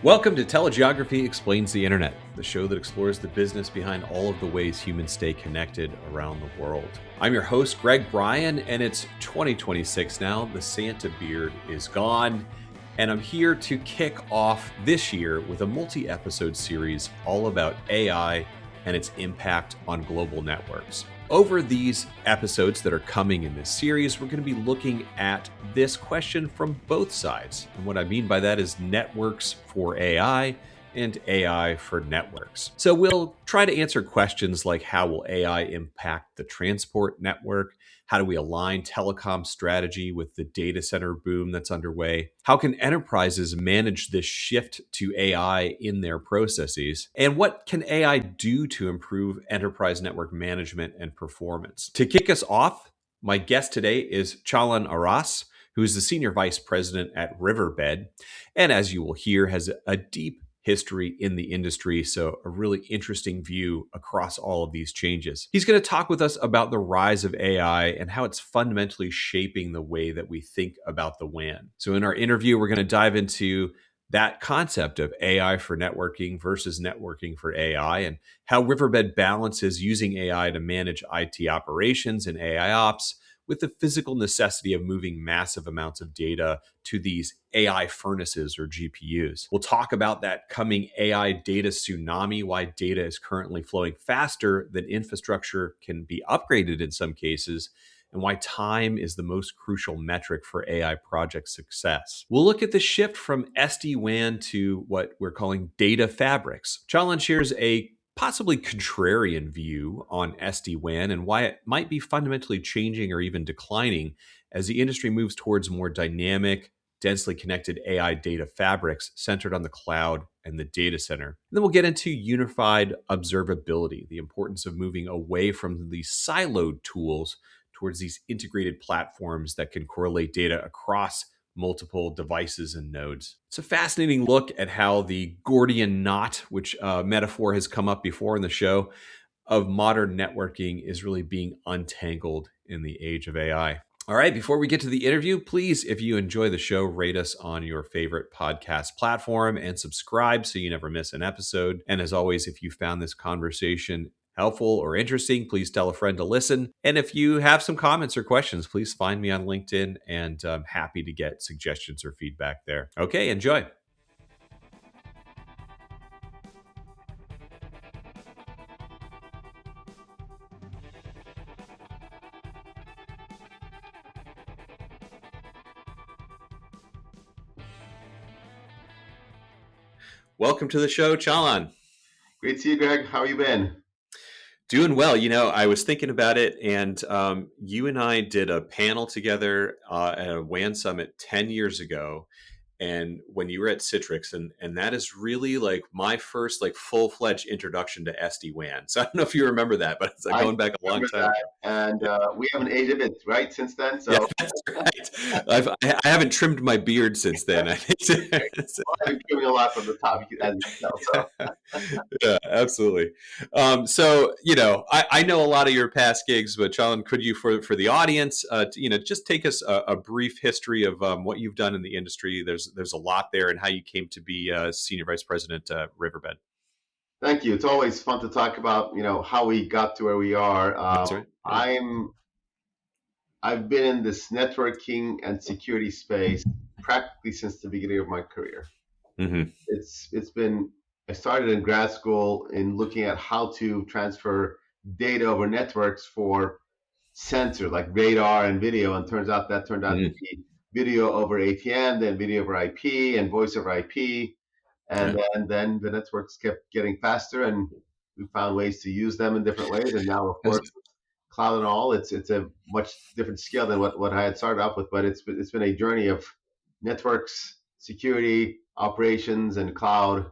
Welcome to TeleGeography Explains the Internet, the show that explores the business behind all of the ways humans stay connected around the world. I'm your host, Greg Bryan, and it's 2026 now. The Santa beard is gone, and I'm here to kick off this year with a multi-episode series all about AI and its impact on global networks. Over these episodes that are coming in this series, we're going to be looking at this question from both sides. And what I mean by that is networks for AI and AI for networks. So we'll try to answer questions like how will AI impact the transport network? How do we align telecom strategy with the data center boom that's underway? How can enterprises manage this shift to AI in their processes? And what can AI do to improve enterprise network management and performance? To kick us off, my guest today is Chalan Aras, who is the Senior Vice President at Riverbed. And as you will hear, has a deep history in the industry, so a really interesting view across all of these changes. He's going to talk with us about the rise of AI and how it's fundamentally shaping the way that we think about the WAN. So in our interview, we're going to dive into that concept of AI for networking versus networking for AI and how Riverbed balances using AI to manage IT operations and AIOps with the physical necessity of moving massive amounts of data to these AI furnaces or GPUs. We'll talk about that coming AI data tsunami, why data is currently flowing faster than infrastructure can be upgraded in some cases, and why time is the most crucial metric for AI project success. We'll look at the shift from SD-WAN to what we're calling data fabrics. Chalan shares a possibly contrarian view on SD-WAN and why it might be fundamentally changing or even declining as the industry moves towards more dynamic, densely connected AI data fabrics centered on the cloud and the data center. And then we'll get into unified observability, the importance of moving away from these siloed tools towards these integrated platforms that can correlate data across multiple devices and nodes. It's a fascinating look at how the Gordian knot, which metaphor has come up before in the show, of modern networking is really being untangled in the age of AI. All right, before we get to the interview, please, if you enjoy the show, rate us on your favorite podcast platform and subscribe so you never miss an episode. And as always, if you found this conversation helpful or interesting, please tell a friend to listen. And if you have some comments or questions, please find me on LinkedIn, and I'm happy to get suggestions or feedback there. Okay, enjoy. Welcome to the show, Chalan. Great to see you, Greg. How have you been? Doing well. You know, I was thinking about it, and you and I did a panel together at a WAN summit 10 years ago. And when you were at Citrix, and that is really like my first like full-fledged introduction to SD-WAN. So I don't know if you remember that, but it's like going back a long time ago. And we haven't aged a bit, right, since then. So Yeah, that's right. I haven't trimmed my beard since then. I think. I've been doing a lot from the top, as you can tell. So Yeah, absolutely. So, you know, I know a lot of your past gigs, but Chalan, could you, for the audience, just take us a brief history of what you've done in the industry? There's a lot there, and how you came to be Senior Vice President at Riverbed. thank you. It's always fun to talk about, how we got to where we are. That's right. Yeah. I've been in this networking and security space practically since the beginning of my career. Mm-hmm. It's been I started in grad school in looking at how to transfer data over networks for sensors like radar and video, and turned out to be video over ATM, then video over IP, and voice over IP, and then the networks kept getting faster, and we found ways to use them in different ways. And now, of course, cloud and all, it's a much different scale than what I had started off with. But it's been a journey of networks, security, operations, and cloud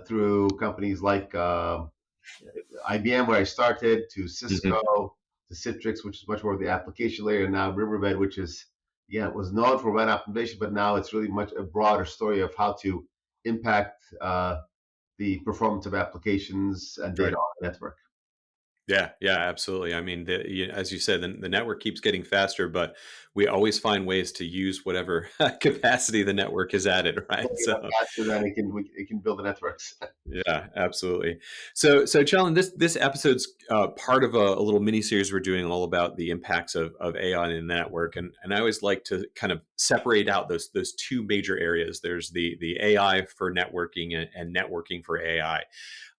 through companies like IBM, where I started, to Cisco, to Citrix, which is much more of the application layer, and now Riverbed, which is, it was known for web optimization, but now it's really much a broader story of how to impact the performance of applications and data on the network. Yeah, yeah, absolutely. I mean, as you said, the network keeps getting faster, but we always find ways to use whatever capacity the network is added, right? Going up So, faster than it can build the networks. yeah, absolutely. So, Challen, this episode's part of a little mini series we're doing all about the impacts of AI in the network, and I always like to kind of separate out those two major areas. There's the AI for networking and networking for AI.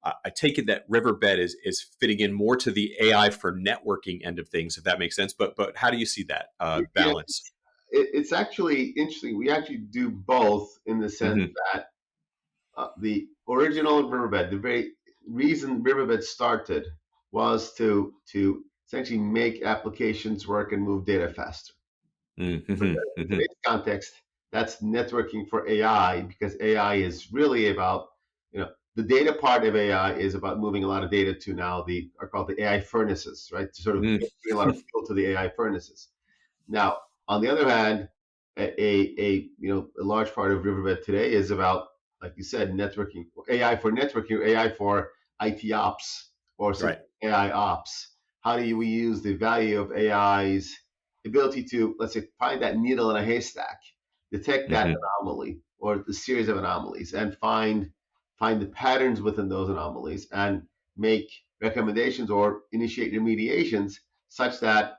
I take it that Riverbed is fitting in more to the AI for networking end of things, if that makes sense. But how do you see that Yeah, balance? it's actually interesting. We actually do both in the sense Hmm. that the original Riverbed, the very reason Riverbed started was to essentially make applications work and move data faster. Hmm. In Hmm. today's context, that's networking for AI because AI is really about, the data part of AI is about moving a lot of data to now are called the AI furnaces, right? To sort of Hmm. bring a lot of fuel to the AI furnaces. Now, on the other hand, a large part of Riverbed today is about, like you said, networking, AI for networking, AI for IT ops, or Right. simply AI ops. How do we use the value of AI's ability to, let's say, find that needle in a haystack, detect that Hmm. anomaly or the series of anomalies, and find the patterns within those anomalies and make recommendations or initiate remediations such that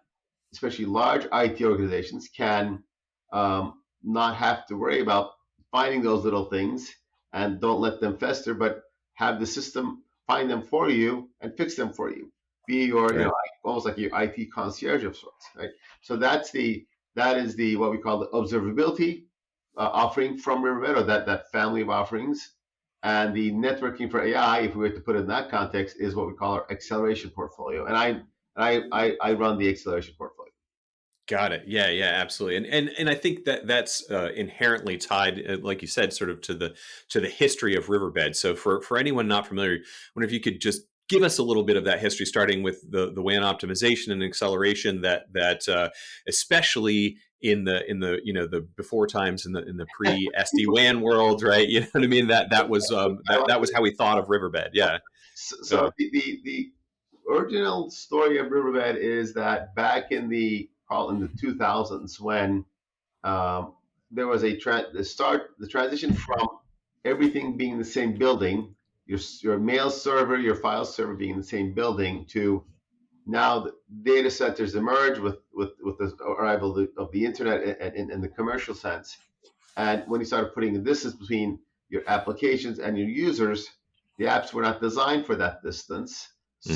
especially large IT organizations, can not have to worry about finding those little things and don't let them fester, but have the system find them for you and fix them for you. Be your, Right. almost like your IT concierge of sorts, right? So that is the what we call the observability offering from Riverbed, or that family of offerings. And the networking for AI, if we were to put it in that context, is what we call our acceleration portfolio. And I run the acceleration portfolio. Got it. Yeah, yeah, absolutely. And I think that that's inherently tied, like you said, sort of to the history of Riverbed. So for anyone not familiar, I wonder if you could just give us a little bit of that history, starting with the WAN optimization and acceleration that especially in the the before times in the pre SD-WAN world, right? You know what I mean? That was that was how we thought of Riverbed. Yeah. So Yeah. the original story of Riverbed is that back in the 2000s, when um, there was the transition from everything being in the same building, your mail server, your file server being in the same building, to now the data centers emerge with the arrival of the internet in the commercial sense. And when you started putting the distance between your applications and your users, the apps were not designed for that distance. Hmm.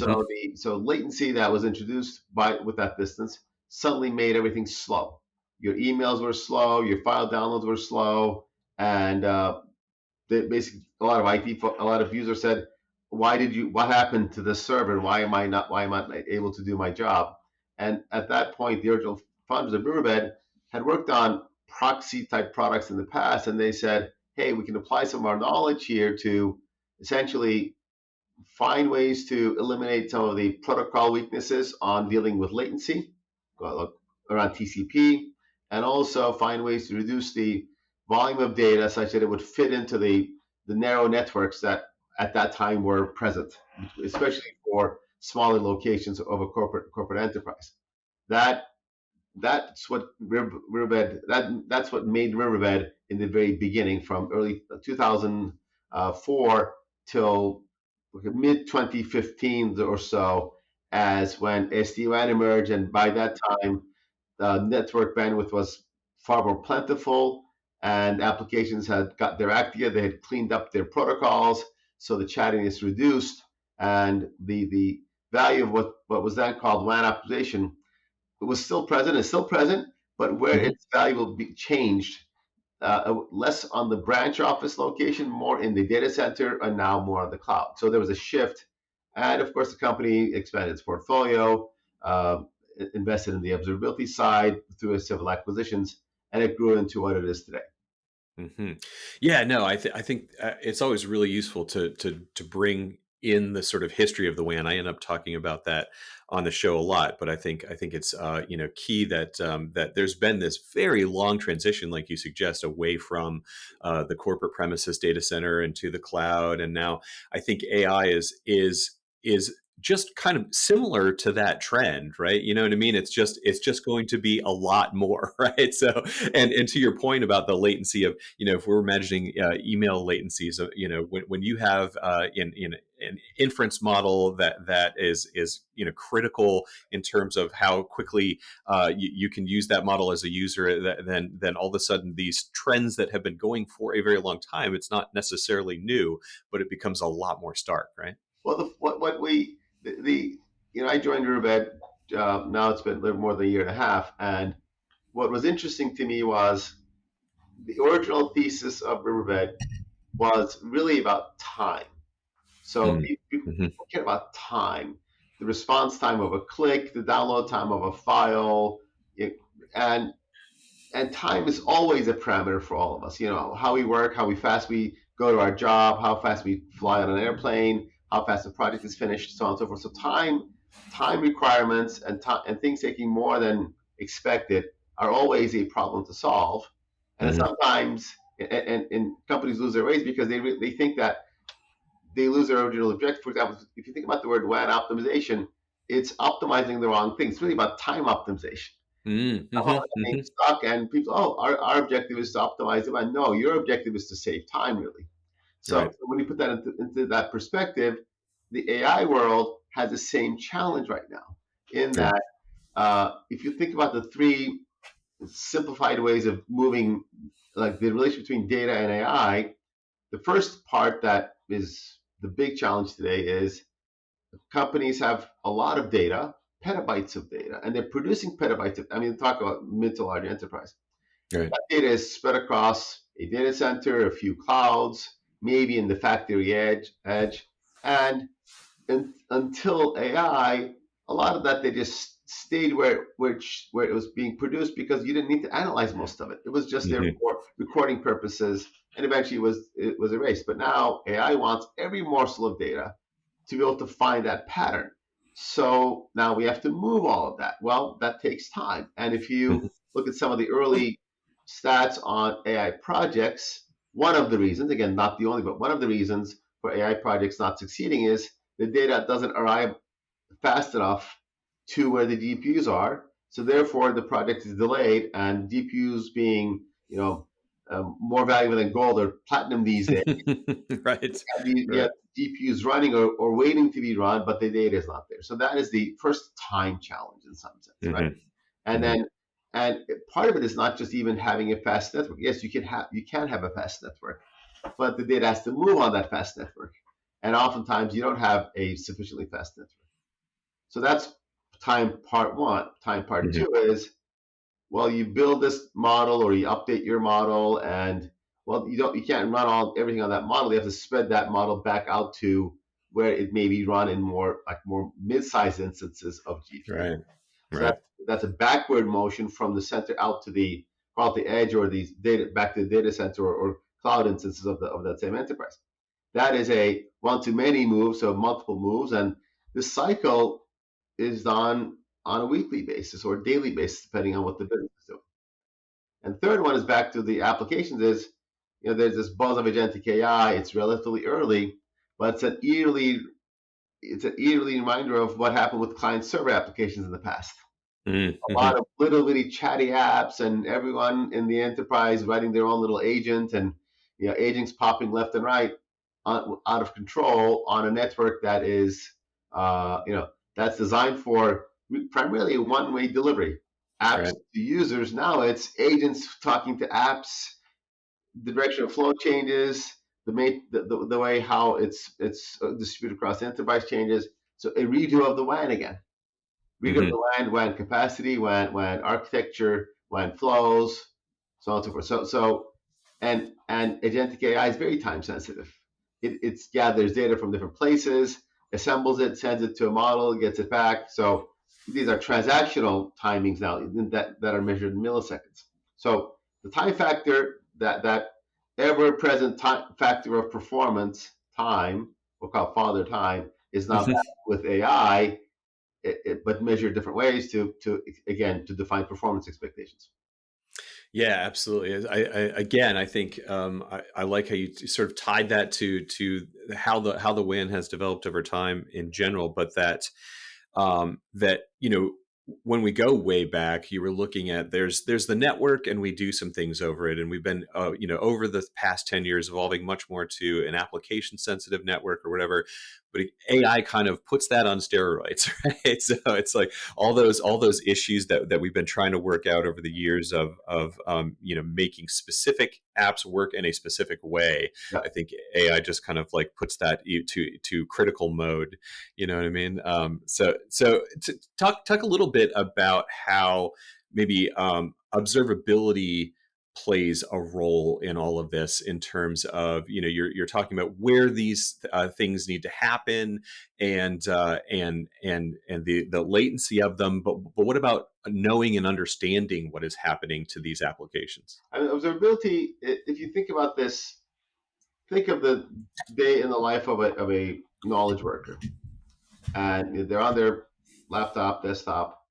So latency that was introduced by with that distance suddenly made everything slow. Your emails were slow, your file downloads were slow, and basically a lot of a lot of users said, what happened to this server? Why am I not able to do my job? And at that point, the original founders of Riverbed had worked on proxy type products in the past, and they said, hey, we can apply some of our knowledge here to essentially find ways to eliminate some of the protocol weaknesses on dealing with latency around TCP, and also find ways to reduce the volume of data such that it would fit into the narrow networks that at that time were present, especially for smaller locations of a corporate enterprise. That that's what Riverbed that's what made Riverbed in the very beginning, from early 2004 till mid 2015 or so, as when SD-WAN emerged, and by that time network bandwidth was far more plentiful, and applications had got their act together. They had cleaned up their protocols, so the chattiness reduced, and the value of what was then called WAN optimization, it was still present, is still present, but where Hmm. its value will be changed, less on the branch office location, more in the data center, and now more on the cloud. So there was a shift, and of course the company expanded its portfolio, uh, invested in the observability side through several acquisitions, and it grew into what it is today. Hmm. Yeah, no, I think it's always really useful to bring in the sort of history of the WAN. I end up talking about that on the show a lot, but I think it's key that there's been this very long transition, like you suggest, away from the corporate premises data center into the cloud, and now I think AI is just kind of similar to that trend, right? You know what I mean? It's just going to be a lot more, right? So, and to your point about the latency of, if we're imagining email latencies, when you have in an inference model that is critical in terms of how quickly you can use that model as a user, then all of a sudden these trends that have been going for a very long time, it's not necessarily new, but it becomes a lot more stark, right? Well, what we the I joined Riverbed. Now it's been a little more than a year and a half, and what was interesting to me was the original thesis of Riverbed was really about time. So people Mm-hmm. care about time, the response time of a click, the download time of a file, it, and and time is always a parameter for all of us. How we work, how fast we go to our job, how fast we fly on an airplane, how fast the project is finished, so on and so forth. So time requirements and things taking more than expected are always a problem to solve. And Mm-hmm. sometimes and companies lose their ways because they think that they lose their original objective. For example, if you think about the word WAN optimization, it's optimizing the wrong thing. It's really about time optimization. Mm-hmm. Getting Mm-hmm. stuck and people, oh, our objective is to optimize the WAN. No, your objective is to save time, really. So Right. when you put that into that perspective, the AI world has the same challenge right now. In Yeah. that, if you think about the three simplified ways of moving, like the relation between data and AI, the first part that is the big challenge today is companies have a lot of data, petabytes of data, and they're producing petabytes of, I mean, talk about mid to large enterprise. Right. That data is spread across a data center, a few clouds, maybe in the factory edge, and until AI, a lot of that they just stayed where it was being produced because you didn't need to analyze most of it. It was just there Mm-hmm. for recording purposes, and eventually it was erased. But now AI wants every morsel of data to be able to find that pattern. So now we have to move all of that. Well, that takes time. And if you look at some of the early stats on AI projects, one of the reasons, again, not the only, but one of the reasons for AI projects not succeeding is the data doesn't arrive fast enough to where the GPUs are. So therefore, the project is delayed, and GPUs being, more valuable than gold or platinum these days, Right. you Right. have GPUs running or waiting to be run, but the data is not there. So that is the first time challenge in some sense, right? Mm-hmm. And Mm-hmm. then and part of it is not just even having a fast network. Yes, you can have a fast network, but the data has to move on that fast network. And oftentimes you don't have a sufficiently fast network. So that's time part one. Time part Mm-hmm. two is, well, you build this model or you update your model, and well, you can't run everything on that model. You have to spread that model back out to where it may be run in more mid-sized instances of GPU. Right. So Right. that's a backward motion from the center out to call it the edge, or these data back to the data center, or cloud instances of that same enterprise. That is a one to many move, so multiple moves, and this cycle is done on a weekly basis or daily basis, depending on what the business is doing. And third one is back to the applications is, there's this buzz of agentic AI. It's relatively early, but it's an eerily reminder of what happened with client server applications in the past. A Mm-hmm. lot of little bitty chatty apps, and everyone in the enterprise writing their own little agent, and agents popping left and right out of control on a network that is, that's designed for primarily a one-way delivery. Apps Right. to users. Now it's agents talking to apps. The direction of flow changes. The way how it's distributed across the enterprise changes. So a redo of the WAN again. Read of Mm-hmm. the WAN capacity, WAN architecture, WAN flows, so on and so forth. And agentic AI is very time sensitive. It gathers data from different places, assembles it, sends it to a model, gets it back. So these are transactional timings now that are measured in milliseconds. So the time factor, that ever present time factor of performance, time, we'll call it father time, is not bad with AI, but measure different ways to again to define performance expectations. Yeah, absolutely. Again, I think I like how you sort of tied that to how the WAN has developed over time in general, but that when we go way back, you were looking at there's the network, and we do some things over it, and we've been over the past 10 years evolving much more to an application sensitive network or whatever. But AI kind of puts that on steroids, right? So it's like all those issues that we've been trying to work out over the years of making specific apps work in a specific way. Yeah. I think AI just kind of like puts that to critical mode. You know what I mean? So talk a little bit about how maybe observability plays a role in all of this in terms of you're talking about where these things need to happen and the latency of them, but what about knowing and understanding what is happening to these applications? I mean, observability, if you think about this, think of the day in the life of a knowledge worker. And they're on their laptop, desktop.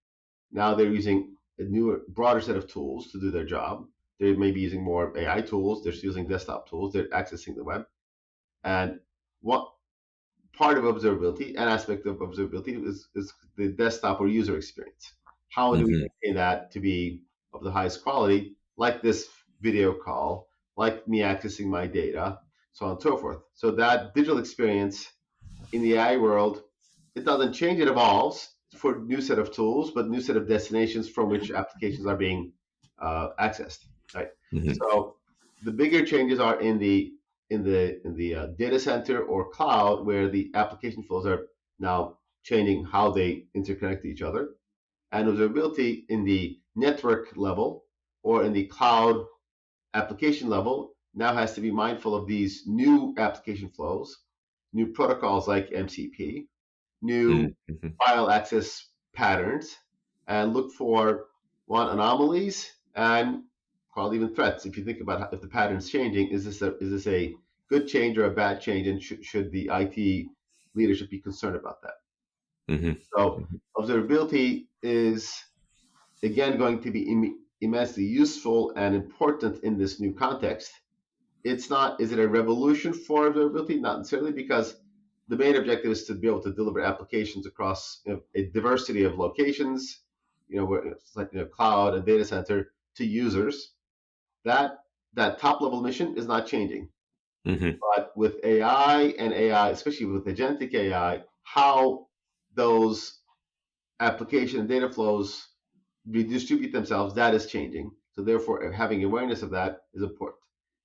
Now they're using a newer, broader set of tools to do their job. They may be using more AI tools. They're using desktop tools. They're accessing the web. And what part of observability, an aspect of observability, is the desktop or user experience. How do we Hmm. maintain that to be of the highest quality, like this video call, like me accessing my data, so on and so forth. So that digital experience in the AI world, it doesn't change, it evolves for new set of tools, but new set of destinations from which applications are being accessed, right? Hmm. So the bigger changes are in the data center or cloud, where the application flows are now changing how they interconnect to each other, and observability in the network level or in the cloud application level now has to be mindful of these new application flows, new protocols like MCP, new Hmm. file access patterns, and look for one anomalies and call even threats. If you think about if the pattern's changing, is this a good change or a bad change, and should the IT leadership be concerned about that? Hmm. So Hmm. observability is again going to be immensely useful and important in this new context. It's not, is it a revolution for observability? Not necessarily, because the main objective is to be able to deliver applications across a diversity of locations, where it's like cloud and data center to users. That top level mission is not changing. Hmm. But with AI and AI, especially with agentic AI, how those application and data flows redistribute themselves, that is changing. So therefore, having awareness of that is important.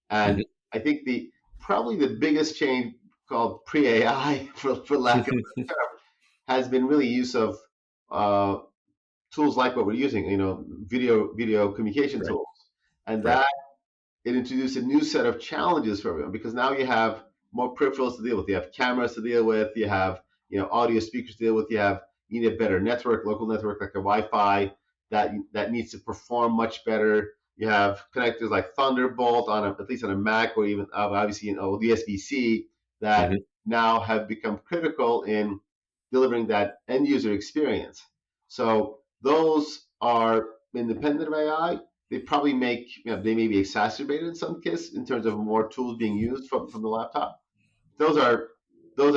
And I think the probably the biggest change, called pre-AI, for lack of a term, has been really use of uh, tools like what we're using, video communication Right. tools, and Right. that it introduced a new set of challenges for everyone, because now you have more peripherals to deal with. You have cameras to deal with. You have audio speakers to deal with. You need a better network, local network like a Wi-Fi that needs to perform much better. You have connectors like Thunderbolt at least on a Mac, or even obviously USB-C, that Hmm. now have become critical in delivering that end user experience. So those are independent of AI. They probably they may be exacerbated in some cases in terms of more tools being used from the laptop. Those are those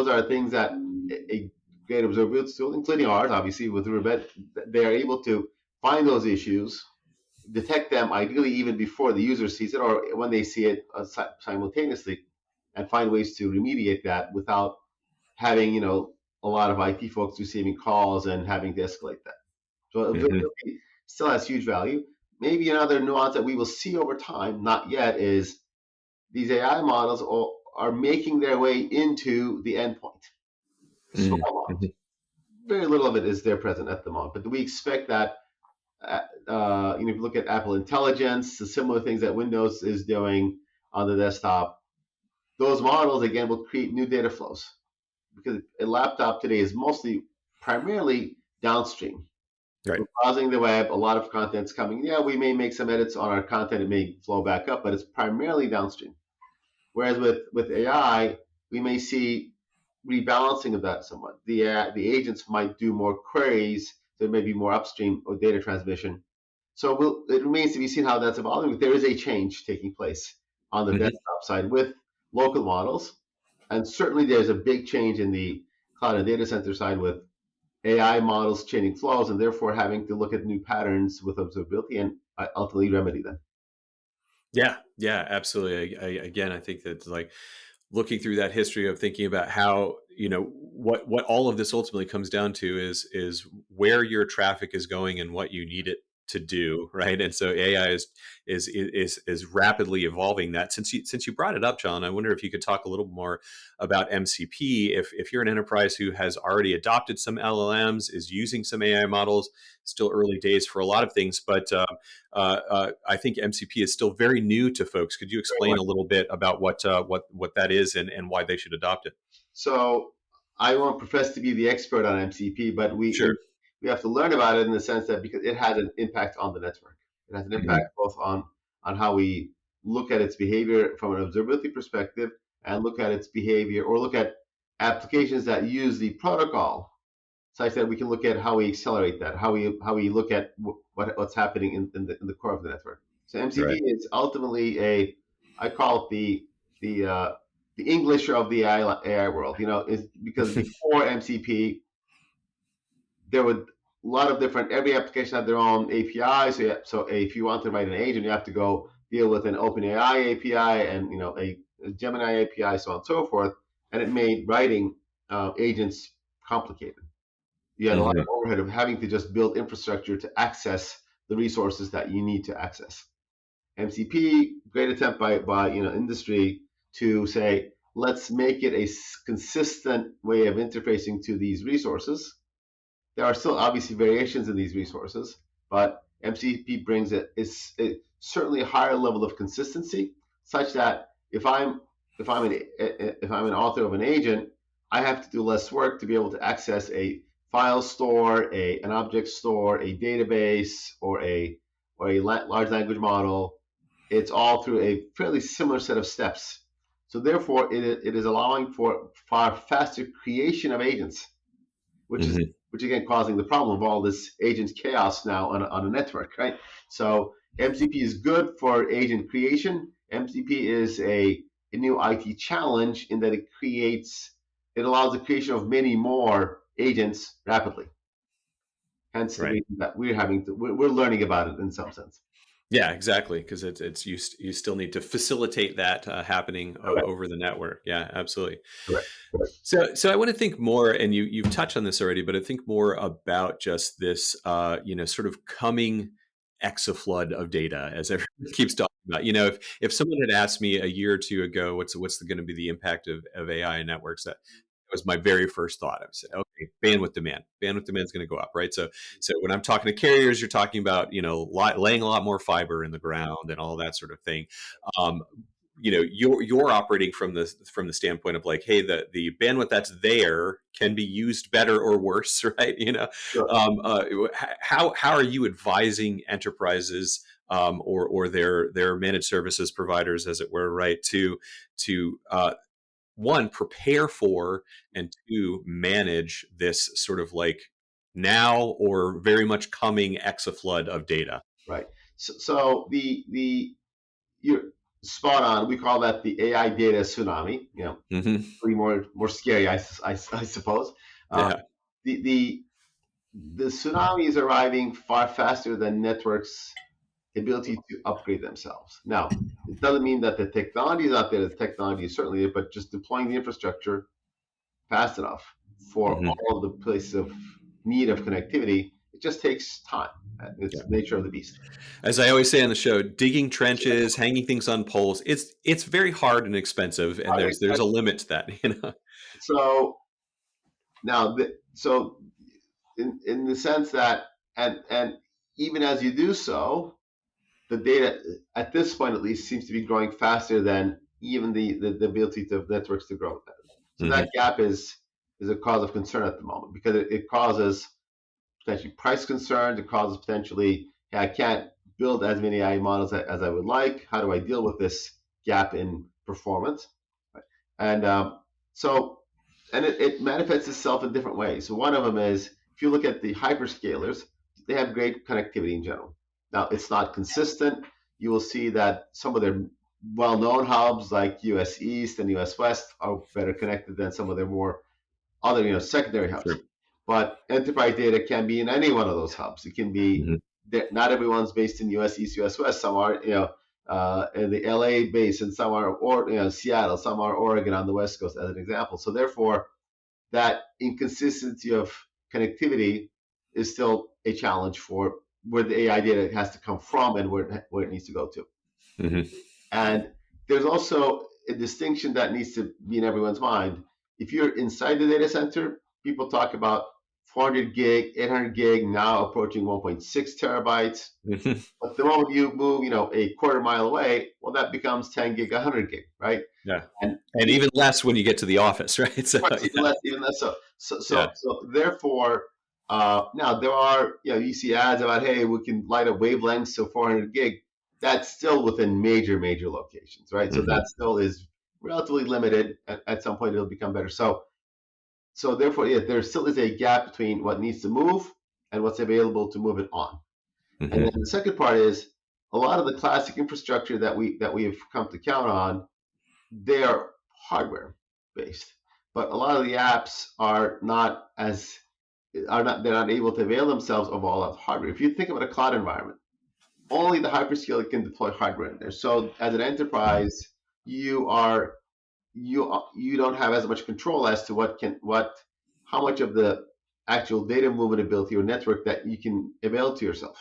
are things that a great observability tool, including ours, obviously with Riverbed, they are able to find those issues, detect them ideally even before the user sees it or when they see it simultaneously, and find ways to remediate that without having a lot of IT folks receiving calls and having to escalate that. So Hmm. observability still has huge value. Maybe another nuance that we will see over time, not yet, is these AI models are making their way into the endpoint. Small Hmm. models. Very little of it is there present at the moment. But do we expect that, if you look at Apple Intelligence, the similar things that Windows is doing on the desktop, those models, again, will create new data flows. Because a laptop today is primarily downstream. Right. We're browsing the web, a lot of content's coming. Yeah, we may make some edits on our content, it may flow back up, but it's primarily downstream. Whereas with AI, we may see rebalancing of that somewhat. The agents might do more queries, there may be more upstream or data transmission. So it remains to be seen how that's evolving. There is a change taking place on the Hmm. desktop side with local models, and certainly there's a big change in the cloud and data center side with AI models changing flows, and therefore having to look at new patterns with observability and ultimately remedy them. Yeah, yeah, absolutely. Again, I think that like looking through that history of thinking about how what all of this ultimately comes down to is where your traffic is going and what you need it to do, right? And so AI is rapidly evolving that. Since you brought it up, John, I wonder if you could talk a little more about MCP. If you're an enterprise who has already adopted some LLMs, is using some AI models, still early days for a lot of things, but I think MCP is still very new to folks. Could you Very explain much. a little bit about what that is and why they should adopt it? So I won't profess to be the expert on MCP, but Sure. we have to learn about it in the sense that because it has an impact on the network. It has an impact Hmm. both on how we look at its behavior from an observability perspective and look at its behavior or look at applications that use the protocol such that we can look at how we accelerate that, how we look at what's happening in the core of the network. So MCP Right. is ultimately I call it the English of the AI world. Is because before MCP there were a lot of different. Every application had their own API. So if you want to write an agent, you have to go deal with an OpenAI API and a Gemini API, so on and so forth. And it made writing agents complicated. You had a lot of Hmm. overhead of having to just build infrastructure to access the resources that you need to access. MCP, great attempt by industry to say, let's make it a consistent way of interfacing to these resources. There are still obviously variations in these resources, but MCP brings certainly a higher level of consistency, such that if I'm an author of an agent, I have to do less work to be able to access a file store, an object store, a database, or a large language model. It's all through a fairly similar set of steps. So therefore, it is allowing for far faster creation of agents, which is Hmm. which again causing the problem of all this agent chaos now on a network, right? So MCP is good for agent creation. MCP is a new IT challenge in that it allows the creation of many more agents rapidly. Hence the Right. reason that we're learning about it in some sense. Yeah, exactly. Because it's you still need to facilitate that happening Correct. over the network. Yeah, absolutely. Correct. Correct. So I want to think more, and you've touched on this already, but I think more about just this, sort of coming exaflood of data, as everyone keeps talking about. If someone had asked me a year or two ago, what's going to be the impact of AI networks, that was my very first thought. I would say, okay, bandwidth demand is going to go up, right? So when I'm talking to carriers, you're talking about laying a lot more fiber in the ground and all that sort of thing. Um, you're operating from the standpoint of like, hey, the bandwidth that's there can be used better or worse, right? Sure. How are you advising enterprises, or their managed services providers, as it were, right, to one, prepare for, and two, manage this sort of like now or very much coming exaflood of data? Right. So you're spot on. We call that the AI data tsunami. Hmm. Pretty more scary, I suppose. Uh, Yeah. the the the tsunami is arriving far faster than networks' ability to upgrade themselves. Now, it doesn't mean that the technology is out there. The technology is certainly there, but just deploying the infrastructure fast enough for Hmm. all of the places of need of connectivity, it just takes time. It's the nature of the beast. As I always say on the show, digging trenches, hanging things on poles, it's very hard and expensive, and there's a limit to that, So now, so in the sense that, and even as you do so, the data at this point at least seems to be growing faster than even the ability of networks to grow. So Hmm. that gap is a cause of concern at the moment because it causes potentially price concerns. It causes potentially, hey, I can't build as many AI models as I would like. How do I deal with this gap in performance? Right? And so, and it manifests itself in different ways. So one of them is if you look at the hyperscalers, they have great connectivity in general. Now, it's not consistent. You will see that some of their well-known hubs like US East and US West are better connected than some of their more other, secondary hubs. Sure. But enterprise data can be in any one of those hubs. It can be Hmm. not everyone's based in US East, US West. Some are, in the LA base, and some are, or Seattle. Some are Oregon on the West Coast, as an example. So therefore, that inconsistency of connectivity is still a challenge for where the AI data has to come from and where it needs to go to. Hmm. And there's also a distinction that needs to be in everyone's mind. If you're inside the data center, people talk about 400 gig, 800 gig, now approaching 1.6 terabytes. Hmm. But the moment you move, a quarter mile away, well, that becomes 10 gig, 100 gig, right? Yeah. And And even less when you get to the office, right? So right, yeah. even less so. So, Yeah. so, so therefore, now there are, you see ads about, hey, we can light up wavelengths to 400 gig. That's still within major locations, right? So Hmm. that still is relatively limited. At some point, it'll become better. So therefore, yeah, there still is a gap between what needs to move and what's available to move it on. And then Hmm. the second part is a lot of the classic infrastructure that we have come to count on, they are hardware based, but a lot of the apps they're not able to avail themselves of all of hardware. If you think about a cloud environment, only the hyperscaler can deploy hardware in there. So as an enterprise, you are you don't have as much control as to how much of the actual data movement ability or network that you can avail to yourself,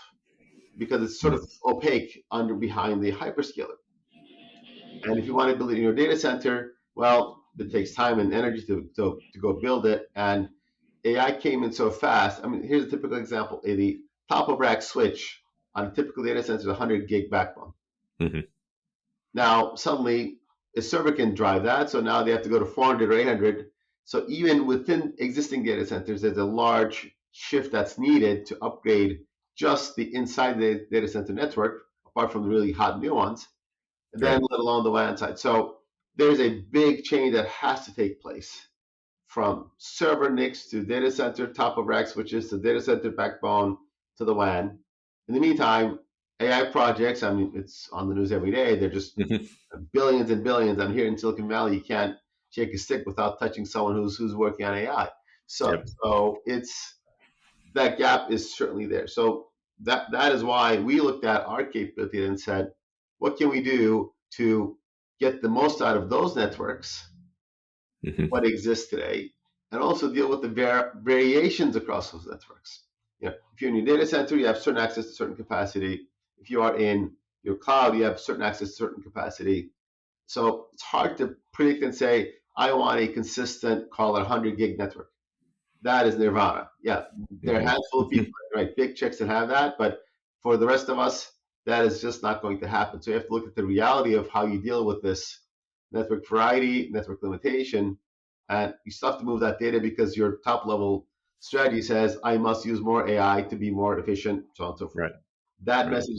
because it's sort of opaque under behind the hyperscaler. And if you want to build it in your data center, well, it takes time and energy to go build it. And AI came in so fast. I mean, here's a typical example. The top of rack switch on a typical data center is 100 gig backbone. Hmm. Now, suddenly, a server can drive that. So now they have to go to 400 or 800. So even within existing data centers, there's a large shift that's needed to upgrade just the inside the data center network, apart from the really hot new ones, and then Right. let alone the WAN side. So there's a big change that has to take place from server NICs to data center top of rack switches to data center backbone to the WAN. In the meantime, AI projects, I mean, it's on the news every day. They're just Hmm. billions and billions. I'm here in Silicon Valley. You can't shake a stick without touching someone who's working on AI. So Yep. so it's that gap is certainly there. So that is why we looked at our capability and said, what can we do to get the most out of those networks, Hmm. what exists today, and also deal with the variations across those networks. If you're in your data center, you have certain access to certain capacity. If you are in your cloud, you have certain access to certain capacity. So it's hard to predict and say, I want a consistent, call it 100 gig network. That is nirvana. Yeah, there are a handful of Hmm. people, right, big checks that have that, but for the rest of us, that is just not going to happen. So you have to look at the reality of how you deal with this network variety, network limitation, and you still have to move that data because your top level strategy says I must use more AI to be more efficient, so on and so forth. Right. That Right. message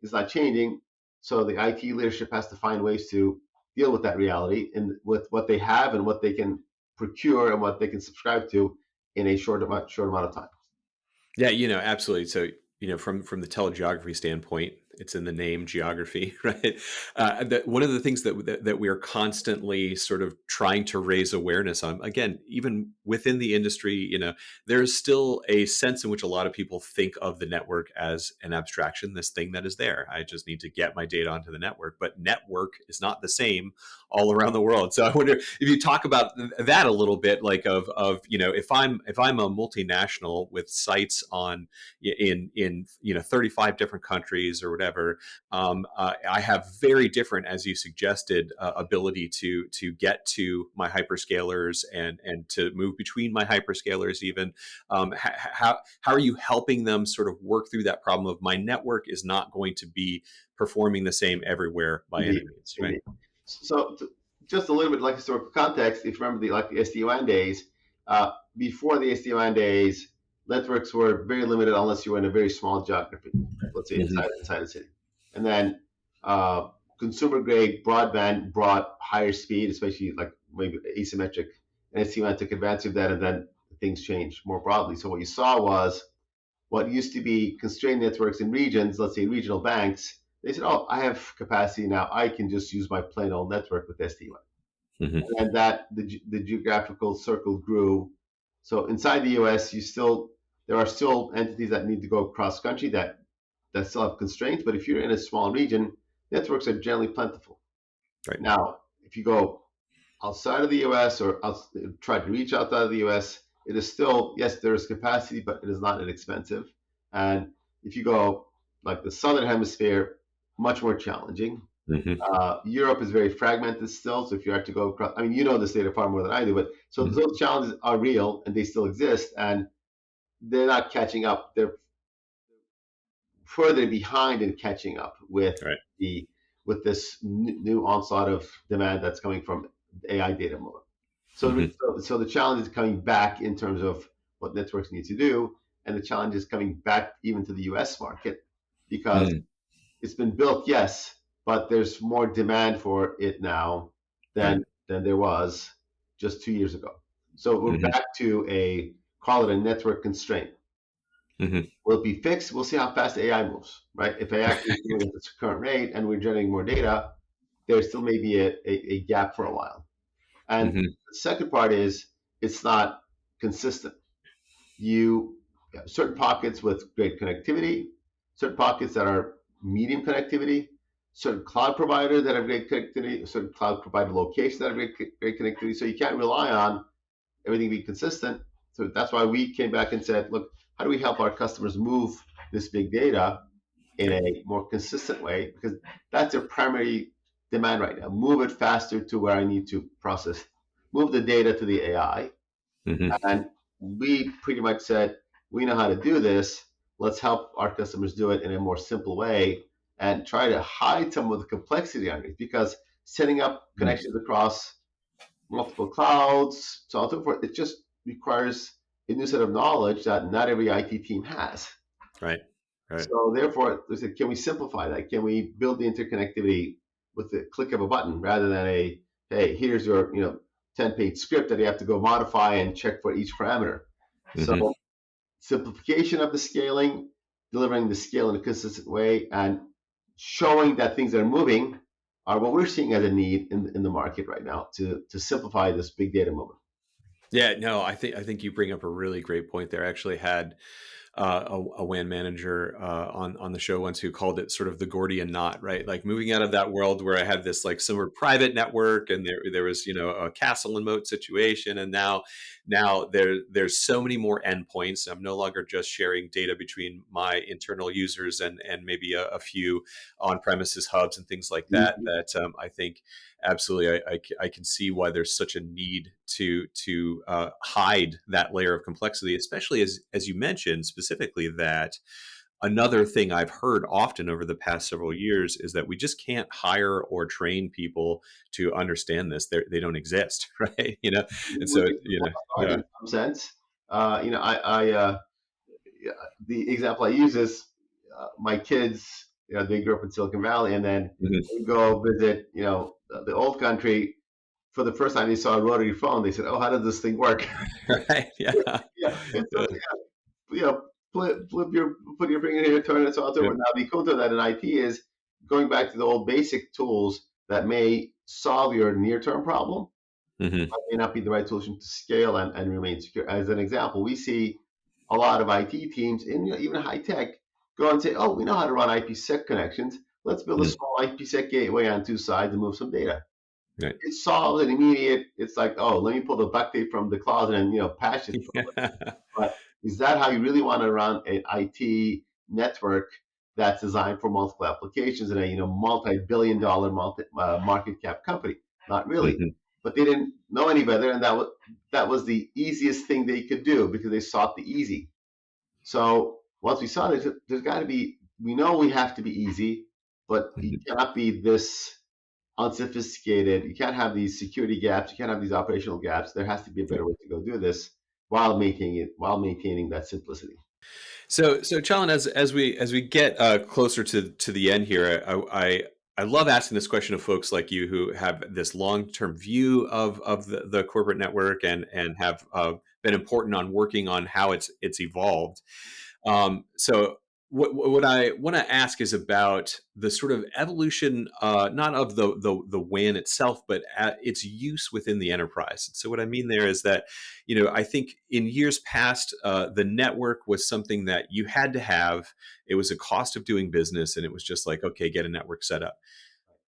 is not changing. So the IT leadership has to find ways to deal with that reality and with what they have and what they can procure and what they can subscribe to in a short amount of time. Yeah, absolutely. So, from the telegeography standpoint, it's in the name geography, right? That one of the things that we are constantly sort of trying to raise awareness on, again, even within the industry, there is still a sense in which a lot of people think of the network as an abstraction, this thing that is there. I just need to get my data onto the network, but network is not the same all around the world. So I wonder if you talk about that a little bit, like if I'm a multinational with sites on in 35 different countries or whatever, I have very different, as you suggested, ability to get to my hyperscalers and to move between my hyperscalers even. How are you helping them sort of work through that problem of my network is not going to be performing the same everywhere by any Indeed, means, right? indeed. So just a little bit like historical context. If you remember the SD-WAN days, before the SD-WAN days, networks were very limited unless you were in a very small geography, let's say Hmm. inside the city. And then uh, consumer grade broadband brought higher speed, especially like maybe asymmetric. And SD-WAN took advantage of that, and then things changed more broadly. So what you saw was what used to be constrained networks in regions, let's say regional banks, they said, oh, I have capacity now. I can just use my plain old network with SD-WAN. Hmm. And that the geographical circle grew. So inside the US, there are still entities that need to go cross country that still have constraints. But if you're in a small region, networks are generally plentiful. Right. Now, if you go outside of the US or try to reach outside of the US, it is still, yes, there is capacity, but it is not inexpensive. And if you go like the southern hemisphere, much more challenging. Hmm. Europe is very fragmented still. So if you have to go across, I mean, you know this data far more than I do, but so Hmm. those challenges are real and they still exist, and they're not catching up. They're further behind in catching up Right. the with this new onslaught of demand that's coming from AI data movement. So, Hmm. so the challenge is coming back in terms of what networks need to do, and the challenge is coming back even to the U.S. market because Mm. it's been built, yes, but there's more demand for it now Right. than there was just 2 years ago. So we're Hmm. back to a call it a network constraint. Hmm. Will it be fixed? We'll see how fast AI moves, right? If AI keeps moving at its current rate and we're generating more data, there still may be a gap for a while. And Hmm. the second part is it's not consistent. You have certain pockets with great connectivity, certain pockets that are medium connectivity, certain cloud providers that have great connectivity, certain cloud provider locations that have great connectivity. So you can't rely on everything being consistent. So that's why we came back and said, look, how do we help our customers move this big data in Right. a more consistent way? Because that's their primary demand right now. Move it faster to where I need to process, move the data to the AI. Hmm. And we pretty much said, we know how to do this. Let's help our customers do it in a more simple way and try to hide some of the complexity underneath because setting up connections across multiple clouds, so on and so forth. It just requires a new set of knowledge that not every IT team has. Right. Right. So therefore, they said, can we simplify that? Can we build the interconnectivity with the click of a button rather than hey, here's your 10-page script that you have to go modify and check for each parameter. So Hmm. simplification of the scaling, delivering the scale in a consistent way, and showing that things are moving are what we're seeing as a need in the market right now to simplify this big data movement. Yeah, no, I think you bring up a really great point there. I actually had a WAN manager on the show once who called it sort of the Gordian knot, right? Like moving out of that world where I had this like similar private network and there was a castle and moat situation, and now there's so many more endpoints. I'm no longer just sharing data between my internal users and maybe a few on premises hubs and things like that. Mhm. That I think absolutely I can see why there's such a need to hide that layer of complexity, especially as you mentioned specifically that another thing I've heard often over the past several years is that we just can't hire or train people to understand this. They don't exist, right? And We've so been art yeah. in some sense. Yeah, the example I use is my kids. They grew up in Silicon Valley, and then Mhm. they go visit, the old country. For the first time, they saw a rotary phone. They said, "Oh, how does this thing work?" Right, yeah. Yeah, it's Yeah, flip your put your finger here, turn it, so on and so yeah. forth. Now, the cool thing that in IT is going back to the old basic tools that may solve your near-term problem, Mhm. but may not be the right solution to scale and remain secure. As an example, we see a lot of IT teams in even high tech go and say, "Oh, we know how to run IPsec connections. Let's build a Mhm. small IPsec gateway on two sides and move some data." Right. It solves an immediate. It's like, oh, let me pull the duct tape from the closet and patch it. But is that how you really want to run an IT network that's designed for multiple applications in a multi-billion-dollar market cap company? Not really. Mhm. But they didn't know any better, and that was the easiest thing they could do because they sought the easy. So once we saw this, there's got to be. We know we have to be easy, but you Mhm. cannot be this unsophisticated. You can't have these security gaps. You can't have these operational gaps. There has to be a better way to go do this while maintaining that simplicity. So Chalan, as we get closer to the end here, I love asking this question of folks like you who have this long term view of the corporate network and have been important on working on how it's evolved. So what I want to ask is about the sort of evolution, not of the WAN itself, but its use within the enterprise. So what I mean there is that, I think in years past, the network was something that you had to have. It was a cost of doing business, and it was just like, okay, get a network set up.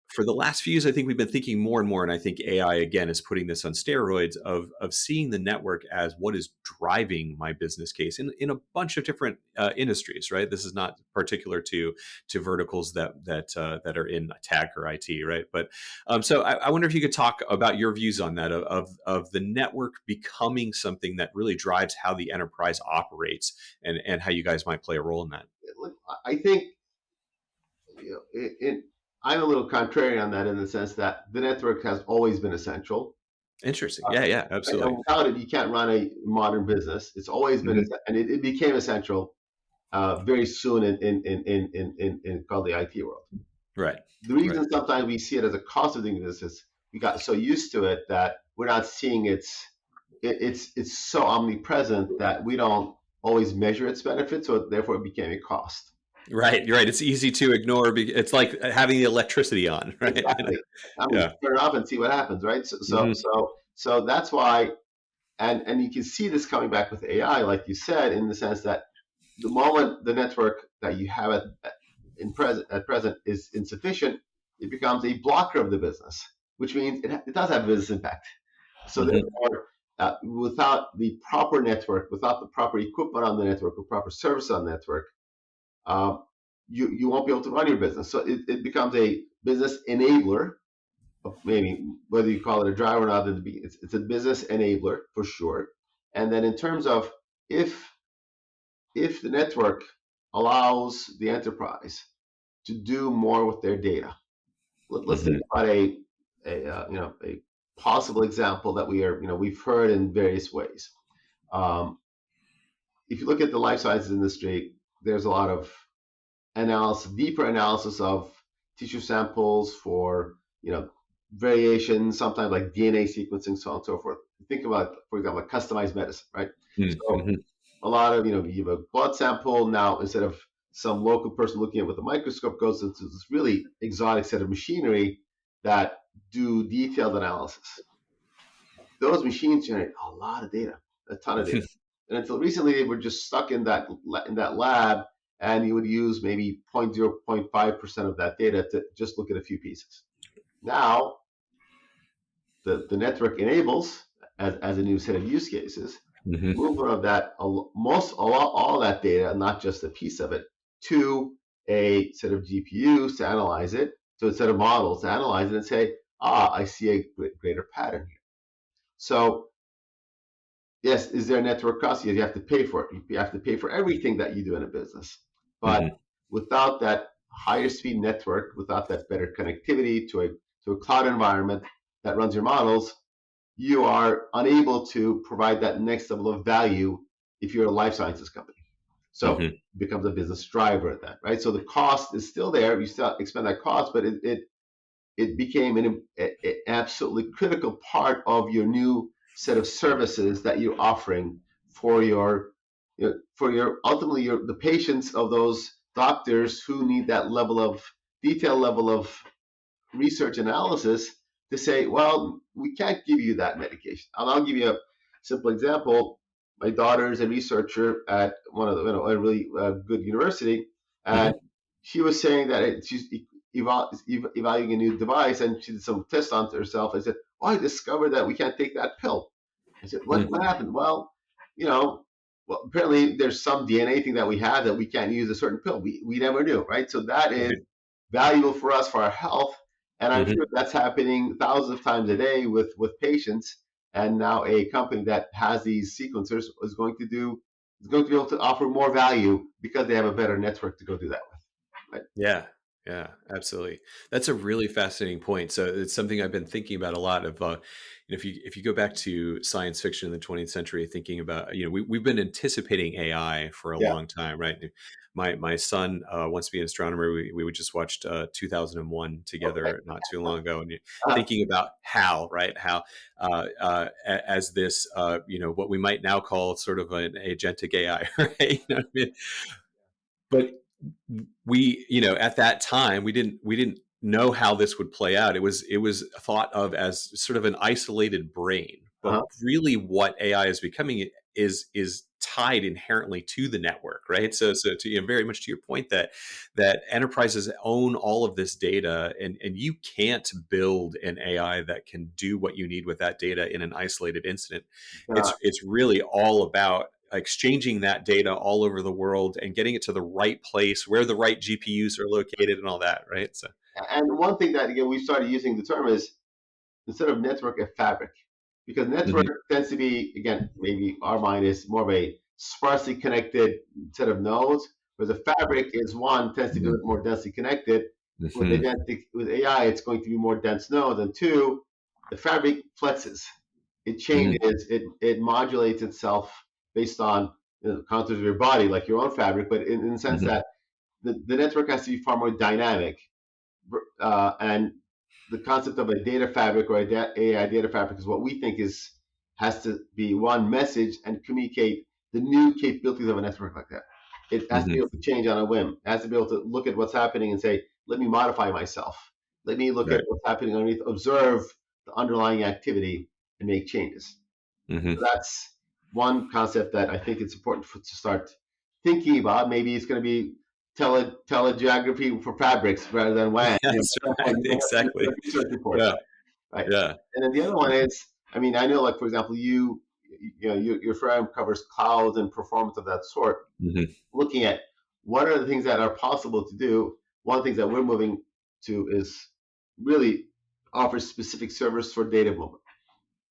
For the last few years, I think we've been thinking more and more, and I think AI again is putting this on steroids of seeing the network as what is driving my business case in a bunch of different industries. Right, this is not particular to verticals that are in tech or IT. Right, but so I wonder if you could talk about your views on that of the network becoming something that really drives how the enterprise operates, and how you guys might play a role in that. Look, I think I'm a little contrarian on that in the sense that the network has always been essential. Interesting. Yeah, And absolutely. without it, you can't run a modern business. It's always been, Hmm. and it became essential very soon in called the IT world. Right. The Right. reason sometimes we see it as a cost of doing this is we got so used to it that we're not seeing it's so omnipresent that we don't always measure its benefits, so therefore it became a cost. Right, you're right. It's easy to ignore. It's like having the electricity on, right? Exactly. I mean, Yeah. turn it off and see what happens, right? So, so, Hmm. so, so that's why, and you can see this coming back with AI, like you said, in the sense that the moment the network that you have at present is insufficient, it becomes a blocker of the business, which means it does have a business impact. So Hmm. therefore, without the proper network, without the proper equipment on the network, or proper service on the network, uh, you won't be able to run your business. So it becomes a business enabler. Maybe whether you call it a driver or not, it's a business enabler for sure. And then in terms of if if the network allows the enterprise to do more with their data, let's think Hmm. about a possible example that we've heard in various ways. Um, if you look at the life sciences industry, there's a lot of analysis, deeper analysis of tissue samples for variations, sometimes like DNA sequencing, so on and so forth. Think about, for example, like customized medicine, right? So Hmm. a lot of you have a blood sample now, instead of some local person looking at it with a microscope, goes into this really exotic set of machinery that do detailed analysis. Those machines generate a lot of data, a ton of data. And until recently, they were just stuck in that lab, and you would use maybe 0.5% of that data to just look at a few pieces. Now, the network enables, as a new set of use cases, Hmm. movement of that all that data, not just a piece of it, to a set of GPUs to analyze it, to a set of models to analyze it and say, I see a greater pattern here. So yes, is there a network cost? Yes, you have to pay for it. You have to pay for everything that you do in a business. But Hmm. without that higher speed network, without that better connectivity to a cloud environment that runs your models, you are unable to provide that next level of value if you're a life sciences company. So Hmm. it becomes a business driver at that, right? So the cost is still there. You still expend that cost, but it became an absolutely critical part of your new set of services that you're offering for your ultimately the patients of those doctors who need that level of detailed level of research analysis to say, well, we can't give you that medication. And I'll give you a simple example. My daughter is a researcher at one of a really good university, and Hmm. she was saying that she's evaluating a new device, and she did some tests on herself. I said, "Oh, I discovered that we can't take that pill." I said, "What happened?" Well, you know, well, apparently there's some DNA thing that we have that we can't use a certain pill. We never knew, right? So that is Right. valuable for us for our health, and I'm Hmm. sure that's happening thousands of times a day with patients. And now a company that has these sequencers is going to be able to offer more value because they have a better network to go do that with. Right? Yeah. Yeah, absolutely. That's a really fascinating point. So it's something I've been thinking about a lot. If you go back to science fiction in the 20th century, thinking about, we've been anticipating AI for a Yeah. long time, right? My son wants to be an astronomer. We just watched 2001 Okay. together not too long ago, and Uh, thinking about how, right, how as this, what we might now call sort of an agentic AI, right? What I mean? But we, at that time, we didn't know how this would play out. It was thought of as sort of an isolated brain, but uh-huh. really what AI is becoming is tied inherently to the network, right? So to, very much to your point, that enterprises own all of this data, and you can't build an AI that can do what you need with that data in an isolated incident. Uh, It's really all about exchanging that data all over the world and getting it to the right place where the right GPUs are located and all that, right? So, and one thing that again we started using the term is instead of network, a fabric, because network mhm, tends to be again maybe our mind is more of a sparsely connected set of nodes, whereas a fabric is one tends to be a mhm, little more densely connected. mhm, With AI, it's going to be more dense nodes, and two, the fabric flexes, it mhm, changes, it modulates itself based on the contours of your body, like your own fabric, but in the sense mhm, that the network has to be far more dynamic and the concept of a data fabric or AI data fabric is what we think is has to be one message and communicate the new capabilities of a network like that. It has to be mhm. able to change on a whim. It has to be able to look at what's happening and say, let me modify myself. Let me look at Right. what's happening underneath, observe the underlying activity and make changes. Mhm. So that's one concept that I think it's important to start thinking about. Maybe it's going to be telegeography for fabrics rather than WAN. That's At some right. point, you're going to Exactly. have research reports, Yeah. right? Yeah. And then the other one is, I mean, I know, like for example, your firm covers clouds and performance of that sort. Mhm, Looking at what are the things that are possible to do. One of the things that we're moving to is really offer specific servers for data movement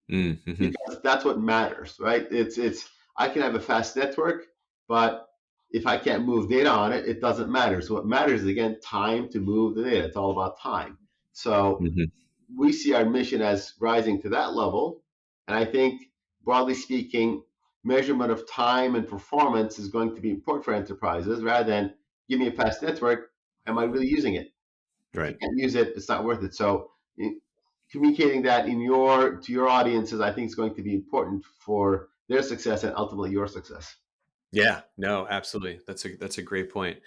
mhm, because that's what matters, right? It's I can have a fast network, but if I can't move data on it, it doesn't matter. So what matters is again time to move the data. It's all about time. So mhm, we see our mission as rising to that level, and I think broadly speaking, measurement of time and performance is going to be important for enterprises rather than give me a fast network. Am I really using it? If you right. can't use it, it's not worth it. So communicating that in your to your audiences, I think is going to be important for their success and ultimately your success. Yeah. No, absolutely. That's a great point.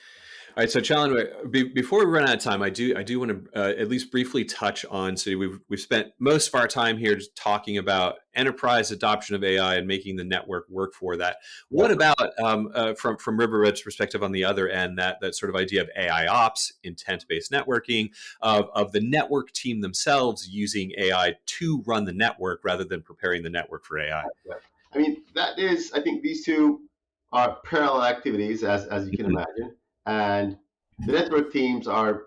All right, so Chalan, before we run out of time, I do want to at least briefly touch on. So we've spent most of our time here just talking about enterprise adoption of AI and making the network work for that. Yeah. What about from Riverbed's perspective on the other end, that sort of idea of AI ops, intent based networking, of the network team themselves using AI to run the network rather than preparing the network for AI? Yeah. I mean, that is, I think these two are parallel activities, as you can Mhm, imagine. And the network teams are,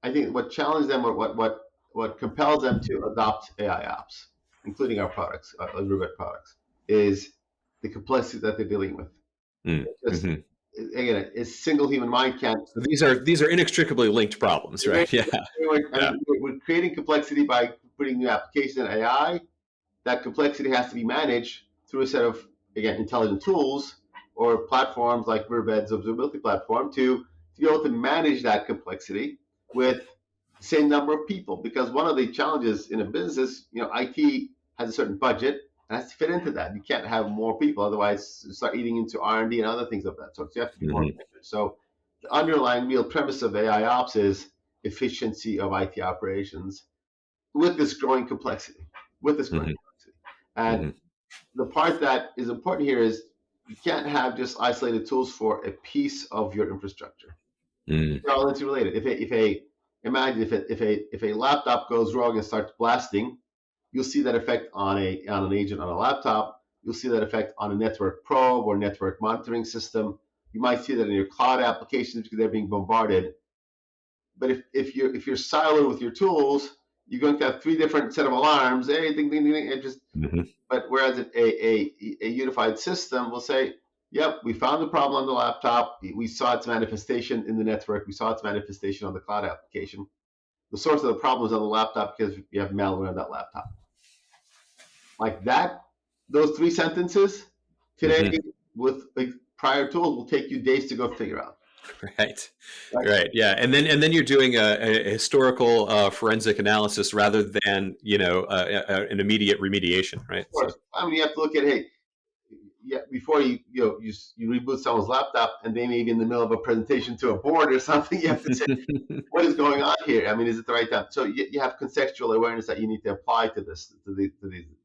I think, what challenges them or what compels them to adopt AI apps, including our products, Riverbed products, is the complexity that they're dealing with. mm, Just mhm. again, a single human mind can't. So these are inextricably linked problems, right? Yeah, I yeah. mean, we're creating complexity by putting new applications in AI. That complexity has to be managed through a set of, again, intelligent tools or platforms like Riverbed's observability platform to be able to manage that complexity with the same number of people. Because one of the challenges in a business, IT has a certain budget and has to fit into that. You can't have more people, otherwise you start eating into R&D and other things of that sort. So you have to be more Mhm, efficient. So the underlying real premise of AI ops is efficiency of IT operations with this growing complexity. With this growing mhm, complexity. And mhm, the part that is important here is you can't have just isolated tools for a piece of your infrastructure. mm, They're all interrelated. If a imagine if a laptop goes wrong and starts blasting, you'll see that effect on an agent on a laptop. You'll see that effect on a network probe or network monitoring system. You might see that in your cloud applications because they're being bombarded. But if you're siloed with your tools, you're going to have three different set of alarms. Hey, ding ding ding, ding. It just mhm, but whereas a unified system will say, Yep, we found the problem on the laptop. We saw its manifestation in the network. We saw its manifestation on the cloud application. The source of the problem is on the laptop because you have malware on that laptop. Like that, those three sentences today Hmm. with like prior tools will take you days to go figure out. Right. Right? Right. Yeah. And then you're doing a historical forensic analysis rather than an immediate remediation. Right. Of So. course. I mean, you have to look at, hey, yeah, before you reboot someone's laptop and they may be in the middle of a presentation to a board or something, you have to say, what is going on here? I mean, is it the right time? So you have contextual awareness that you need to apply to this, to these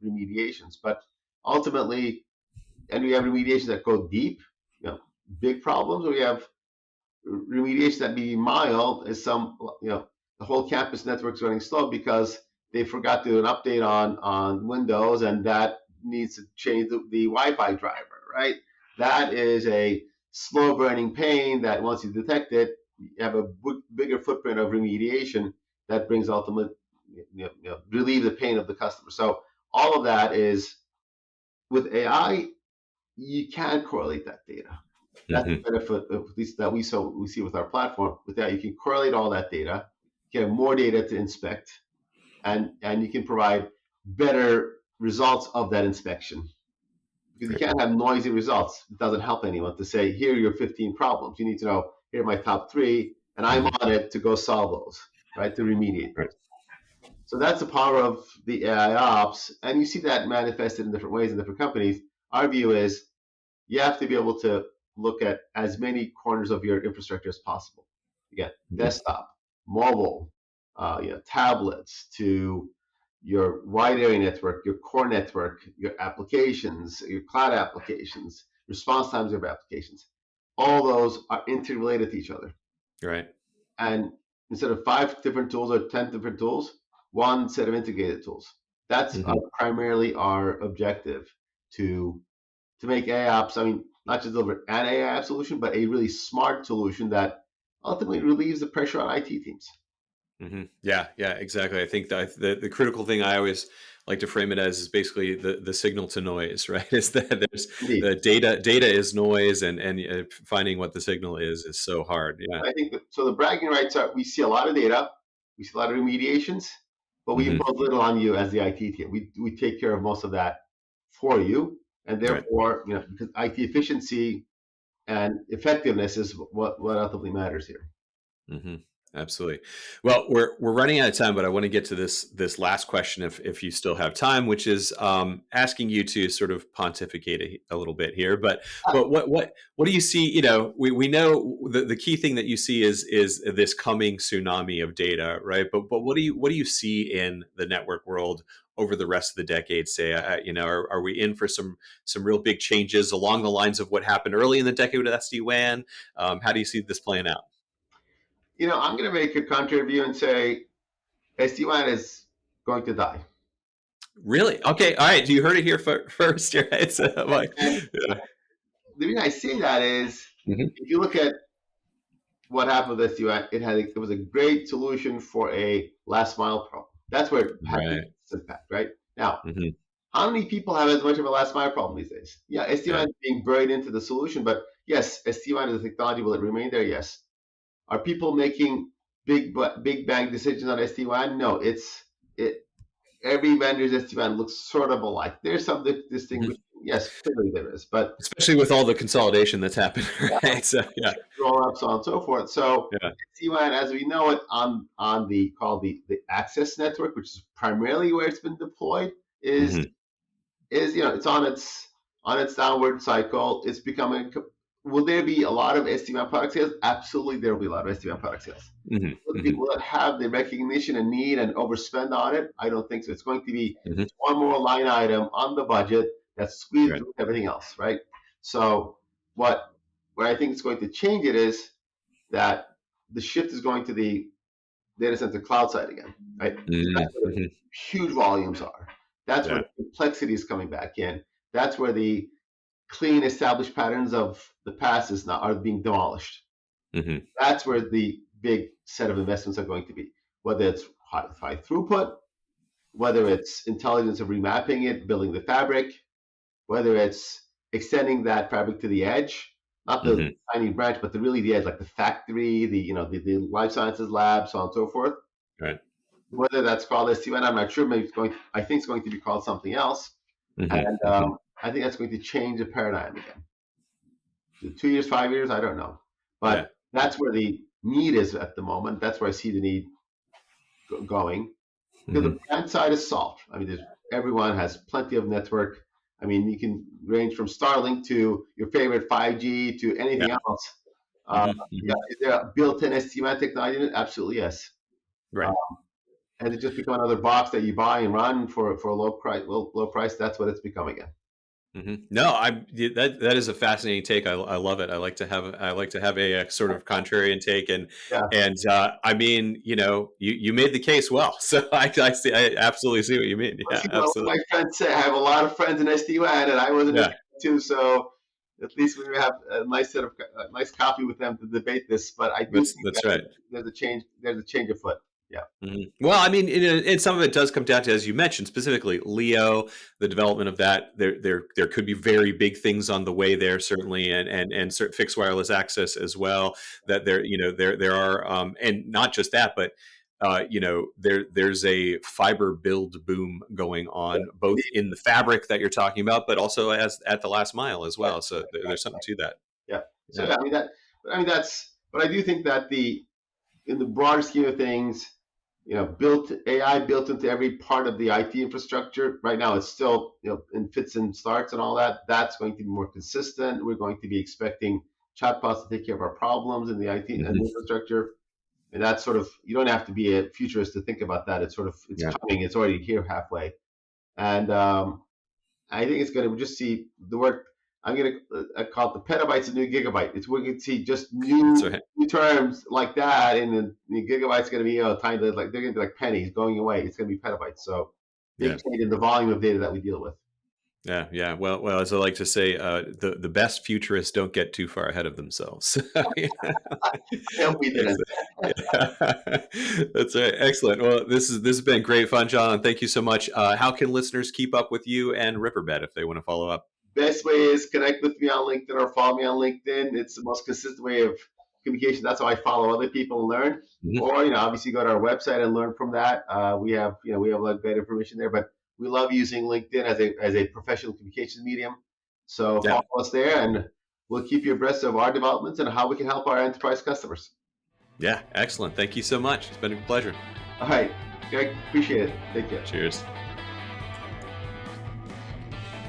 remediations. But ultimately, and we have remediations that go deep, big problems, or we have remediation that may be mild, is the whole campus network's running slow because they forgot to do an update on Windows, and that needs to change the Wi-Fi driver, right? That is a slow burning pain that once you detect it, you have a bigger footprint of remediation that brings ultimate, relieve the pain of the customer. So all of that is, with AI, you can correlate that data. That's the Hmm. benefit of least that we see with our platform. With that, you can correlate all that data, you have more data to inspect, and you can provide better results of that inspection. Because you Right. can't have noisy results. It doesn't help anyone to say, here are your 15 problems. You need to know, here are my top three, and I'm Hmm. on it to go solve those, right? To remediate Right. those. So that's the power of the AIOps, and you see that manifested in different ways in different companies. Our view is you have to be able to look at as many corners of your infrastructure as possible. Again, Hmm. desktop, mobile, tablets, to your wide area network, your core network, your applications, your cloud applications, response times of applications. All those are interrelated to each other. Right. And instead of 5 different tools or 10 different tools, one set of integrated tools. That's Hmm. primarily our objective, to make AIOps, I mean, not just deliver an AI solution, but a really smart solution that ultimately relieves the pressure on IT teams. Hmm. Yeah, yeah, exactly. I think that the critical thing I always like to frame it as is basically the signal to noise, right? Is that there's Indeed. the data is noise, and finding what the signal is so hard. Yeah. I think that, so the bragging rights are, we see a lot of data, we see a lot of remediations, but we Hmm. impose little on you as the IT team. We take care of most of that for you. And Right. therefore, because IT efficiency and effectiveness is what ultimately matters here. Hmm. Absolutely. Well, we're running out of time, but I want to get to this last question, if you still have time, which is asking you to sort of pontificate a little bit here. But what do you see? We know the key thing that you see is this coming tsunami of data, right? But what do you see in the network world over the rest of the decade? Say, are we in for some real big changes along the lines of what happened early in the decade with SD-WAN? How do you see this playing out? I'm going to make a contrary view and say SD-WAN is going to die. Really? Okay. All right. You heard it here first. Right. So, like, And yeah. the reason I say that is, Hmm. if you look at what happened with SUI, it was a great solution for a last mile problem. That's where it had the Right. impact, right? Now, Hmm. how many people have as much of a last mile problem these days? Yeah, Yeah. SD-WAN is being buried into the solution, but yes, SD-WAN is a technology. Will it remain there? Yes. Are people making big bang decisions on SD-WAN? No, it. Every vendor's SD-WAN looks sort of alike. There's some Hmm. distinguishing. Yes, clearly there is, but Especially with all the consolidation that's happened. Right. So, yeah. roll up, so on and so forth. So Yeah. SD-WAN, as we know it, on the access network, which is primarily where it's been deployed, is Hmm. it's on its downward cycle. It's becoming. Will there be a lot of SD-WAN product sales? Absolutely, there will be a lot of SD-WAN product sales. Hmm. Will the Hmm. people that have the recognition and need and overspend on it? I don't think so. It's going to be Hmm. one more line item on the budget that's squeezed Right. through everything else, right? So what where I think it's going to change it is that the shift is going to the data center cloud side again, right? That's where the Hmm. huge volumes are. That's where Yeah. the complexity is coming back in. That's where the clean established patterns of the past is now are being demolished. Hmm. That's where the big set of investments are going to be, whether it's high throughput, whether it's intelligence of remapping it, building the fabric, whether it's extending that fabric to the edge, not the Hmm. tiny branch, but really the edge, like the factory, the life sciences lab, so on and so forth. Right. Whether that's called SD-WAN, I'm not sure. Maybe I think it's going to be called something else. Hmm. And Hmm. I think that's going to change the paradigm again. 2 years, 5 years, I don't know. Yeah. But that's where the need is at the moment. That's where I see the need going. Because Hmm. the brand side is solved. I mean, everyone has plenty of network. I mean, you can range from Starlink to your favorite 5G to Yeah. anything else. Uh, Hmm. yeah, Hmm. is there a built-in SD-WAN technology in it? Absolutely, yes. Uh, Right. and it just become another box that you buy and run for a low price. Low price. That's what it's become again. No, that is a fascinating take. I love it. I like to have a sort of contrarian take, Yeah. and I mean, you made the case well. So I absolutely see what you mean. Well, Yeah, see, well, absolutely. my friends say I have a lot of friends in SD-WAN, and I was in SD Yeah, too. So at least we have a nice copy with them to debate this. But I do think that's that right. there's a change. There's a change of foot. Yeah. Well, I mean, and some of it does come down to, as you mentioned, specifically Leo, the development of that. There could be very big things on the way there, certainly, and fixed wireless access as well. That there are, and not just that, but there's a fiber build boom going on, both in the fabric that you're talking about, but also as at the last mile as Right. well. So there's something to that. Yeah. So Yeah. yeah, I mean that's. But I do think that in the broader scheme of things, built AI built into every part of the IT infrastructure. Right now, it's still in fits and starts and all that. That's going to be more consistent. We're going to be expecting chatbots to take care of our problems in the IT and the Hmm. infrastructure. And that's sort of, you don't have to be a futurist to think about that. It's Yeah. coming. It's already here halfway. And I think it's going to just see the work. I'm going to call it the petabytes of new gigabyte. We're going to see just That's new right. new terms like that, and the gigabyte's going to be tiny, like they're going to be like pennies going away. It's going to be petabytes. So big Yeah. change in the volume of data that we deal with. Yeah, yeah. Well, as I like to say, the best futurists don't get too far ahead of themselves. Yeah. I hope we didn't. Excellent. Yeah. That's right. Excellent. Well, this has been great fun, John. Thank you so much. How can listeners keep up with you and Riverbed if they want to follow up? Best way is connect with me on LinkedIn or follow me on LinkedIn. It's the most consistent way of communication. That's how I follow other people and learn. Mhm. Or obviously go to our website and learn from that. We have a lot of great information there. But we love using LinkedIn as a professional communication medium. So Yeah, follow us there, and we'll keep you abreast of our developments and how we can help our enterprise customers. yeah. Excellent. Thank you so much. It's been a pleasure. All right, Greg, appreciate it. Take care. Cheers.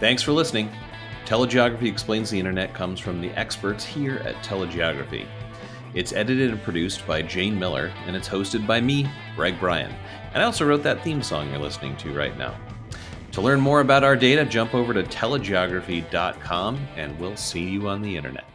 Thanks for listening. TeleGeography Explains the Internet comes from the experts here at TeleGeography. It's edited and produced by Jane Miller, and it's hosted by me, Greg Bryan. And I also wrote that theme song you're listening to right now. To learn more about our data, jump over to telegeography.com, and we'll see you on the internet.